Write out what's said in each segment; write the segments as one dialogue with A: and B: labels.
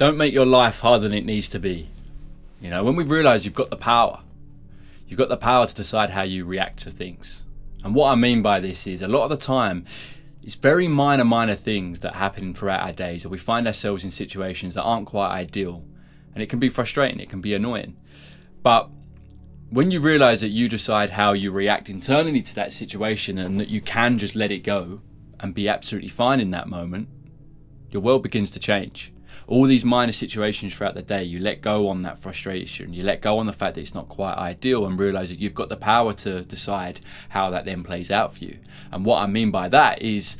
A: Don't make your life harder than it needs to be. You know, when we've realised you've got the power to decide how you react to things. And what I mean by this is a lot of the time, it's very minor things that happen throughout our days, or we find ourselves in situations that aren't quite ideal. And it can be frustrating, it can be annoying. But when you realise that you decide how you react internally to that situation and that you can just let it go and be absolutely fine in that moment, your world begins to change. All these minor situations throughout the day, you let go on that frustration, you let go on the fact that it's not quite ideal, and realise that you've got the power to decide how that then plays out for you. And what I mean by that is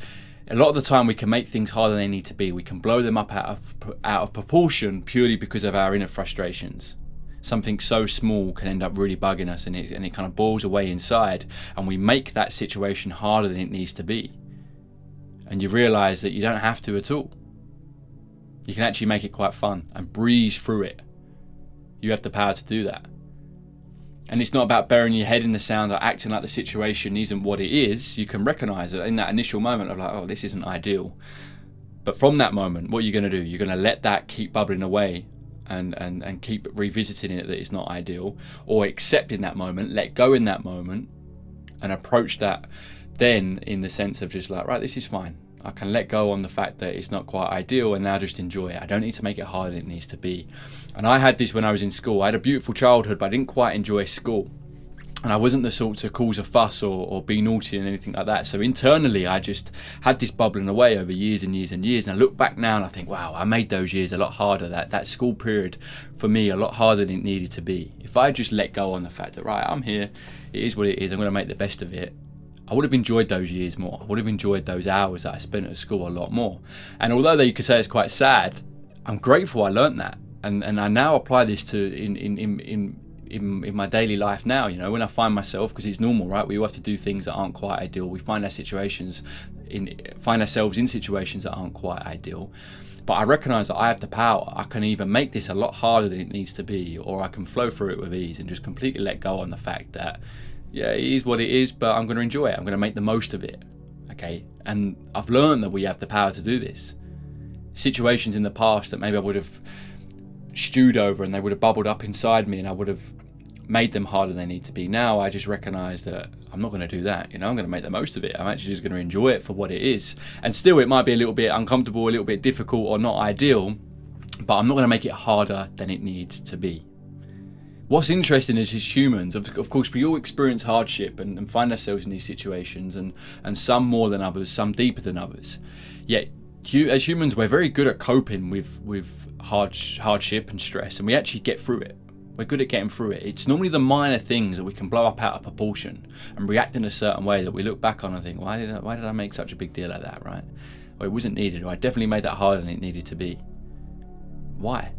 A: a lot of the time we can make things harder than they need to be. We can blow them up out of proportion purely because of our inner frustrations. Something so small can end up really bugging us, and it kind of boils away inside, and we make that situation harder than it needs to be. And you realise that you don't have to at all. You can actually make it quite fun and breeze through it. You have the power to do that. And it's not about burying your head in the sand or acting like the situation isn't what it is. You can recognise it in that initial moment of like, oh, this isn't ideal. But from that moment, what are you going to do? You're going to let that keep bubbling away and keep revisiting it that it's not ideal, or accept in that moment, let go in that moment, and approach that then in the sense of just like, right, this is fine. I can let go on the fact that it's not quite ideal and now just enjoy it. I don't need to make it harder than it needs to be. And I had this when I was in school. I had a beautiful childhood, but I didn't quite enjoy school. And I wasn't the sort to cause a fuss or be naughty and anything like that. So internally, I just had this bubbling away over years and years and years. And I look back now and I think, wow, I made those years a lot harder. That school period for me, a lot harder than it needed to be. If I just let go on the fact that, right, I'm here, it is what it is, I'm going to make the best of it, I would have enjoyed those years more. I would have enjoyed those hours that I spent at school a lot more. And although you could say it's quite sad, I'm grateful I learnt that. And I now apply this to in my daily life now. You know, when I find myself, because it's normal, right? We all have to do things that aren't quite ideal. We find ourselves in situations that aren't quite ideal. But I recognise that I have the power. I can either make this a lot harder than it needs to be, or I can flow through it with ease and just completely let go on the fact that, yeah, it is what it is, but I'm going to enjoy it. I'm going to make the most of it. Okay? And I've learned that we have the power to do this. Situations in the past that maybe I would have stewed over and they would have bubbled up inside me and I would have made them harder than they need to be. Now I just recognise that I'm not going to do that. You know, I'm going to make the most of it. I'm actually just going to enjoy it for what it is. And still, it might be a little bit uncomfortable, a little bit difficult or not ideal, but I'm not going to make it harder than it needs to be. What's interesting is as humans, of course, we all experience hardship and find ourselves in these situations, and some more than others, some deeper than others. Yet, as humans, we're very good at coping with hardship and stress, and we actually get through it. We're good at getting through it. It's normally the minor things that we can blow up out of proportion and react in a certain way that we look back on and think, why did I make such a big deal of that, right? Or it wasn't needed, or I definitely made that harder than it needed to be. Why?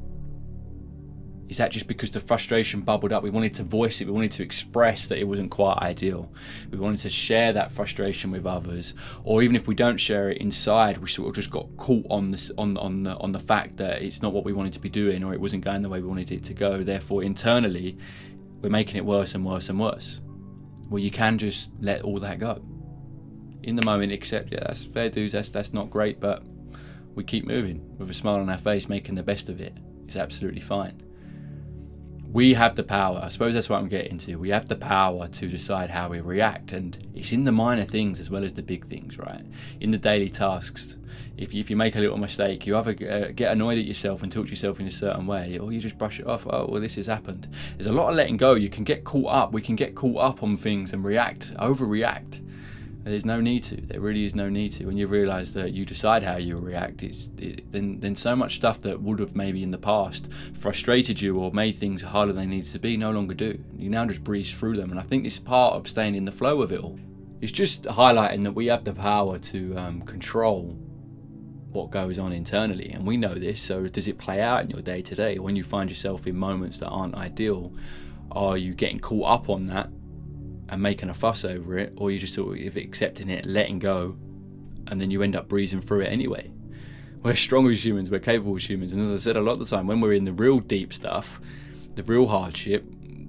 A: Is that just because the frustration bubbled up? We wanted to voice it. We wanted to express that it wasn't quite ideal. We wanted to share that frustration with others. Or even if we don't share it inside, we sort of just got caught on this, on the fact that it's not what we wanted to be doing, or it wasn't going the way we wanted it to go. Therefore, internally, we're making it worse and worse and worse. Well, you can just let all that go. In the moment, accept, yeah, that's fair dues, that's not great, but we keep moving with a smile on our face, making the best of it. It's absolutely fine. We have the power. I suppose that's what I'm getting to. We have the power to decide how we react, and it's in the minor things as well as the big things, right? In the daily tasks, if you make a little mistake, you either get annoyed at yourself and talk to yourself in a certain way, or you just brush it off. Oh, well, this has happened. There's a lot of letting go. You can get caught up. We can get caught up on things and overreact. There's no need to. There really is no need to. When you realise that you decide how you react, then so much stuff that would have maybe in the past frustrated you or made things harder than they needed to be no longer do. You now just breeze through them. And I think this part of staying in the flow of it all is just highlighting that we have the power to control what goes on internally. And we know this. So does it play out in your day to day? When you find yourself in moments that aren't ideal, are you getting caught up on that and making a fuss over it, or you just sort of accepting it, letting go, and then you end up breezing through it anyway? We're strong as humans, we're capable as humans, and as I said a lot of the time, when we're in the real deep stuff, the real hardship,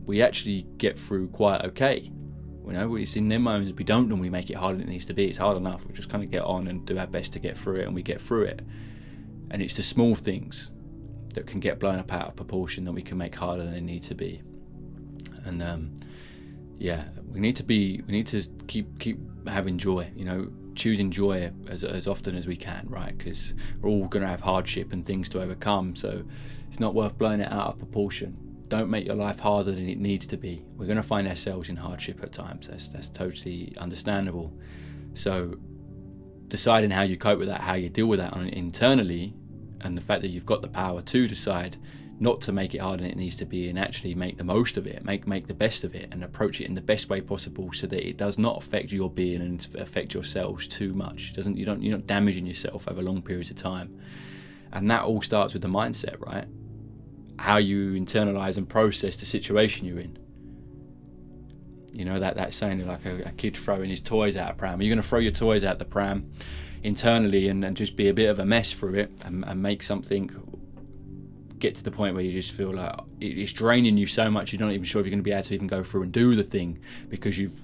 A: we actually get through quite okay. You know, it's in them moments we don't normally make it harder than it needs to be. It's hard enough. We just kind of get on and do our best to get through it, and we get through it. And it's the small things that can get blown up out of proportion that we can make harder than they need to be. And we need to keep having joy, choosing joy as often as we can, right? Because we're all going to have hardship and things to overcome, so it's not worth blowing it out of proportion. Don't make your life harder than it needs to be. We're going to find ourselves in hardship at times. That's totally understandable. So deciding how you cope with that, how you deal with that internally, and the fact that you've got the power to decide not to make it harder than it needs to be, and actually make the most of it, make the best of it, and approach it in the best way possible, so that it does not affect your being and affect yourselves too much. You're not damaging yourself over long periods of time. And that all starts with the mindset, right? How you internalize and process the situation you're in. That saying, like a kid throwing his toys out of pram. Are you going to throw your toys out the pram internally and just be a bit of a mess through it, and make something get to the point where you just feel like it's draining you so much you're not even sure if you're going to be able to even go through and do the thing, because you've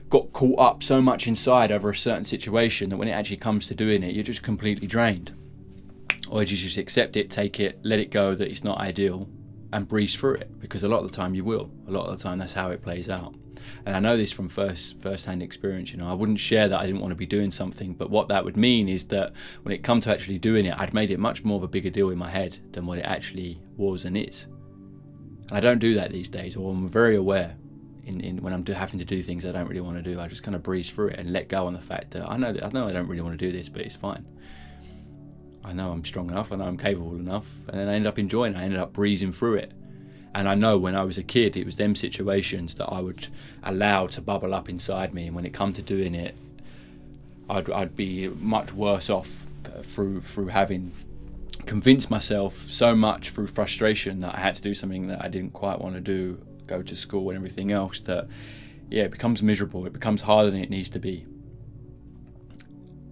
A: got caught up so much inside over a certain situation that when it actually comes to doing it, you're just completely drained? Or do you just accept it, take it, let it go that it's not ideal, and breeze through it? Because a lot of the time you will. A lot of the time that's how it plays out. And I know this from first-hand experience. I wouldn't share that I didn't want to be doing something, but what that would mean is that when it come to actually doing it, I'd made it much more of a bigger deal in my head than what it actually was and is. And I don't do that these days, or I'm very aware in when I'm having to do things I don't really want to do. I just kind of breeze through it and let go on the fact that I know I don't really want to do this, but it's fine. I know I'm strong enough, I know I'm capable enough, and then I ended up enjoying it. I ended up breezing through it. And I know when I was a kid, it was them situations that I would allow to bubble up inside me, and when it come to doing it, I'd be much worse off through having convinced myself so much through frustration that I had to do something that I didn't quite want to do, go to school and everything else, that it becomes miserable, it becomes harder than it needs to be.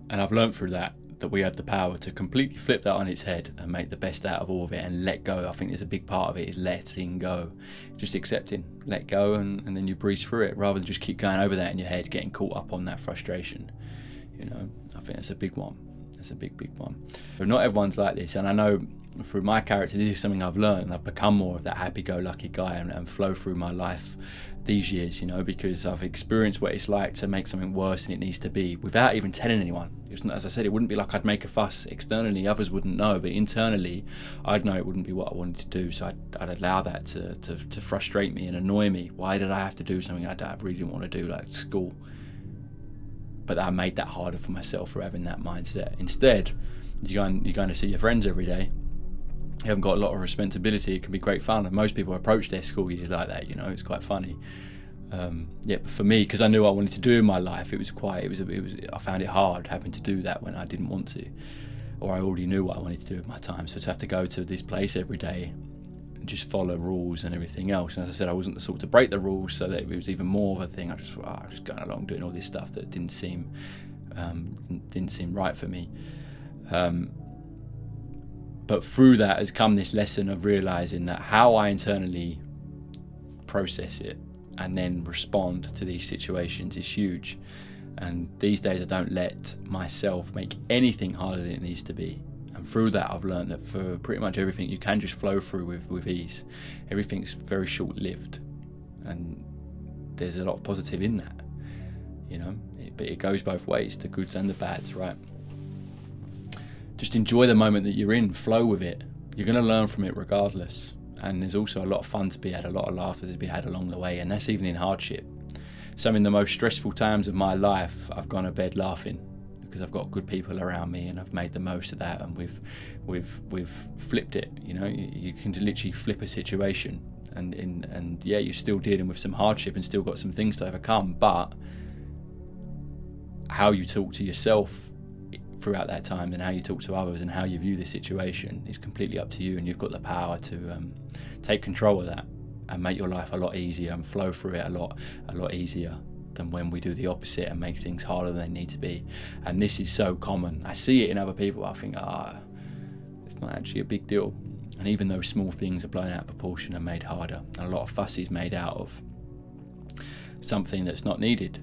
A: And I've learned through that we have the power to completely flip that on its head and make the best out of all of it and let go. I think there's a big part of it is letting go, just accepting, let go, and then you breeze through it, rather than just keep going over that in your head, getting caught up on that frustration. I think that's a big one. That's a big one. But not everyone's like this, and I know through my character this is something I've learned, and I've become more of that happy-go-lucky guy and flow through my life these years, because I've experienced what it's like to make something worse than it needs to be without even telling anyone. As I said, it wouldn't be like I'd make a fuss externally, others wouldn't know, but internally I'd know it wouldn't be what I wanted to do, so I'd allow that to frustrate me and annoy me. Why did I have to do something I really didn't want to do, like school? But I made that harder for myself for having that mindset. Instead, you're going to see your friends every day. You haven't got a lot of responsibility. It can be great fun, and most people approach their school years like that. It's quite funny. But for me, because I knew what I wanted to do in my life, I found it hard having to do that when I didn't want to, or I already knew what I wanted to do with my time. So to have to go to this place every day and just follow rules and everything else. And as I said, I wasn't the sort to break the rules, so that it was even more of a thing. I just going along doing all this stuff that didn't seem right for me. But through that has come this lesson of realizing that how I internally process it and then respond to these situations is huge. And these days I don't let myself make anything harder than it needs to be. And through that I've learned that for pretty much everything you can just flow through with ease. Everything's very short-lived, and there's a lot of positive in that, but it goes both ways, the goods and the bads, right? Just enjoy the moment that you're in, flow with it. You're going to learn from it regardless. And there's also a lot of fun to be had, a lot of laughter to be had along the way, and that's even in hardship. Some in the most stressful times of my life, I've gone to bed laughing because I've got good people around me, and I've made the most of that, and we've flipped it. You can literally flip a situation, and you're still dealing with some hardship and still got some things to overcome, but how you talk to yourself throughout that time and how you talk to others and how you view the situation is completely up to you, and you've got the power to take control of that and make your life a lot easier and flow through it a lot easier than when we do the opposite and make things harder than they need to be. And this is so common. I see it in other people. I think it's not actually a big deal, and even those small things are blown out of proportion and made harder, and a lot of fuss is made out of something that's not needed.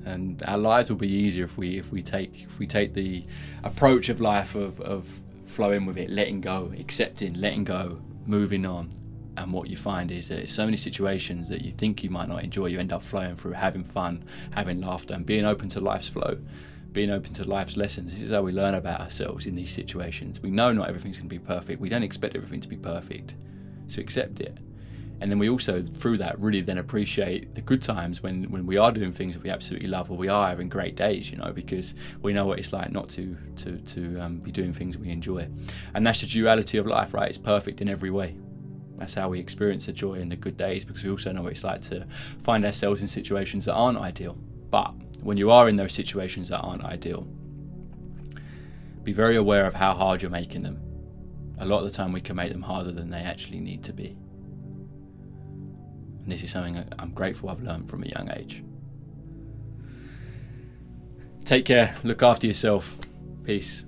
A: And our lives will be easier if we take the approach of life of flowing with it, letting go, accepting, letting go, moving on. And what you find is that so many situations that you think you might not enjoy, you end up flowing through, having fun, having laughter, and being open to life's flow, being open to life's lessons. This is how we learn about ourselves in these situations. We know not everything's going to be perfect. We don't expect everything to be perfect. So accept it. And then we also, through that, really then appreciate the good times when we are doing things that we absolutely love, or we are having great days, because we know what it's like not to be doing things we enjoy. And that's the duality of life, right? It's perfect in every way. That's how we experience the joy and the good days, because we also know what it's like to find ourselves in situations that aren't ideal. But when you are in those situations that aren't ideal, be very aware of how hard you're making them. A lot of the time we can make them harder than they actually need to be. And this is something I'm grateful I've learned from a young age. Take care, look after yourself. Peace.